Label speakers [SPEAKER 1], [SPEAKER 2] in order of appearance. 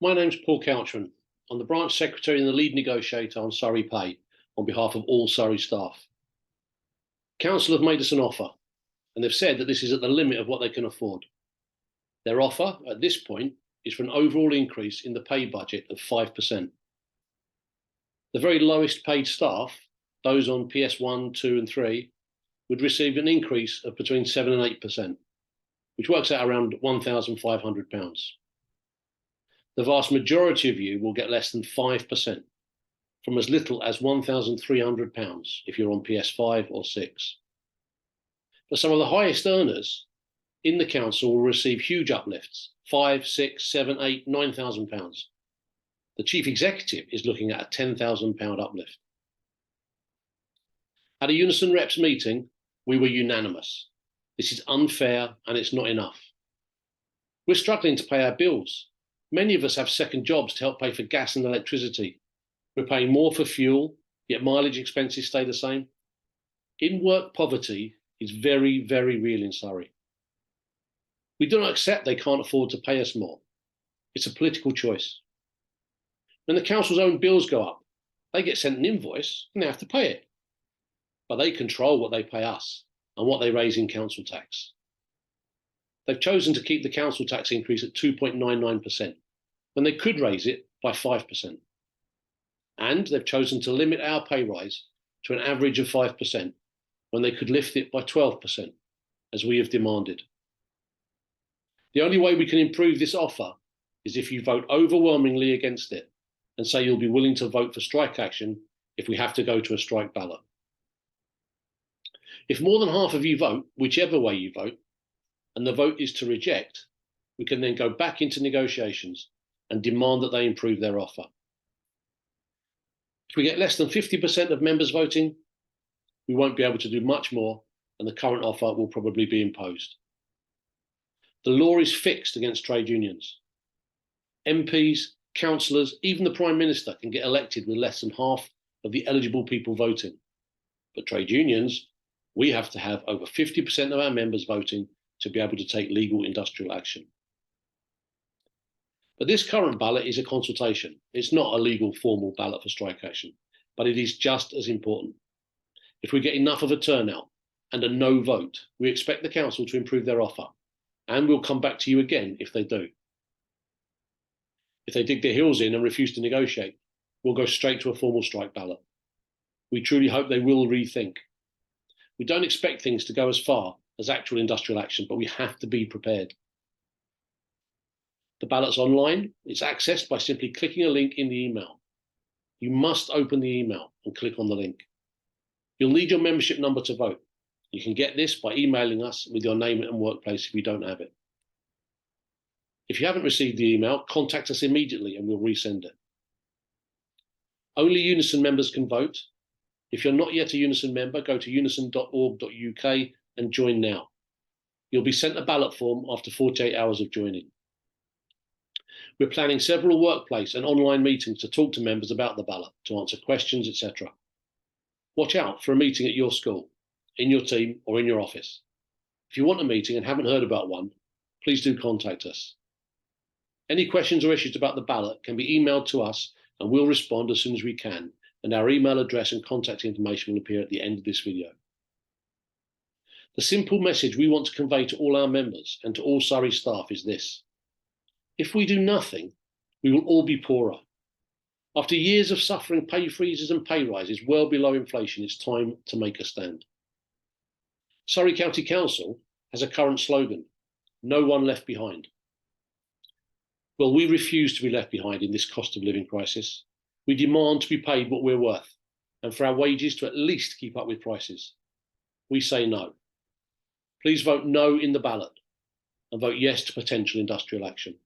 [SPEAKER 1] My name's Paul Couchman. I'm the branch secretary and the lead negotiator on Surrey Pay on behalf of all Surrey staff. Council have made us an offer, and they've said that this is at the limit of what they can afford. Their offer at this point is for an overall increase in the pay budget of 5%. The very lowest paid staff, those on PS1, 2 and 3, would receive an increase of between 7 and 8%, which works out around £1,500. The vast majority of you will get less than 5%, from as little as £1,300 if you're on PS5 or 6. But some of the highest earners in the council will receive huge uplifts, £5,000, £6,000, £7,000, £8,000, £9,000. The chief executive is looking at a £10,000 uplift. At a Unison Reps meeting, we were unanimous. This is unfair and it's not enough. We're struggling to pay our bills. Many of us have second jobs to help pay for gas and electricity. We're paying more for fuel, yet mileage expenses stay the same. In-work poverty is very, very real in Surrey. We do not accept they can't afford to pay us more. It's a political choice. When the council's own bills go up, they get sent an invoice and they have to pay it. But they control what they pay us and what they raise in council tax. They've chosen to keep the council tax increase at 2.99% when they could raise it by 5%. And they've chosen to limit our pay rise to an average of 5% when they could lift it by 12%, as we have demanded. The only way we can improve this offer is if you vote overwhelmingly against it and say you'll be willing to vote for strike action if we have to go to a strike ballot. If more than half of you vote, whichever way you vote, and the vote is to reject, we can then go back into negotiations and demand that they improve their offer. If we get less than 50% of members voting, we won't be able to do much more, and the current offer will probably be imposed. The law is fixed against trade unions. MPs, councillors, even the Prime Minister can get elected with less than half of the eligible people voting. But trade unions, we have to have over 50% of our members voting to be able to take legal industrial action. But this current ballot is a consultation. It's not a legal formal ballot for strike action, but it is just as important. If we get enough of a turnout and a no vote, we expect the council to improve their offer, and we'll come back to you again if they do. If they dig their heels in and refuse to negotiate, we'll go straight to a formal strike ballot. We truly hope they will rethink. We don't expect things to go as far as actual industrial action, but we have to be prepared. The ballot's online. It's accessed by simply clicking a link in the email. You must open the email and click on the link. You'll need your membership number to vote. You can get this by emailing us with your name and workplace if you don't have it. If you haven't received the email, contact us immediately and we'll resend it. Only Unison members can vote. If you're not yet a Unison member, go to unison.org.uk and join now. You'll be sent a ballot form after 48 hours of joining. We're planning several workplace and online meetings to talk to members about the ballot, to answer questions, etc. Watch out for a meeting at your school, in your team, or in your office. If you want a meeting and haven't heard about one, please do contact us. Any questions or issues about the ballot can be emailed to us and we'll respond as soon as we can, and our email address and contact information will appear at the end of this video. The simple message we want to convey to all our members and to all Surrey staff is this: if we do nothing, we will all be poorer. After years of suffering pay freezes and pay rises well below inflation, it's time to make a stand. Surrey County Council has a current slogan: no one left behind. Well, we refuse to be left behind in this cost of living crisis. We demand to be paid what we're worth and for our wages to at least keep up with prices. We say no. Please vote no in the ballot and vote yes to potential industrial action.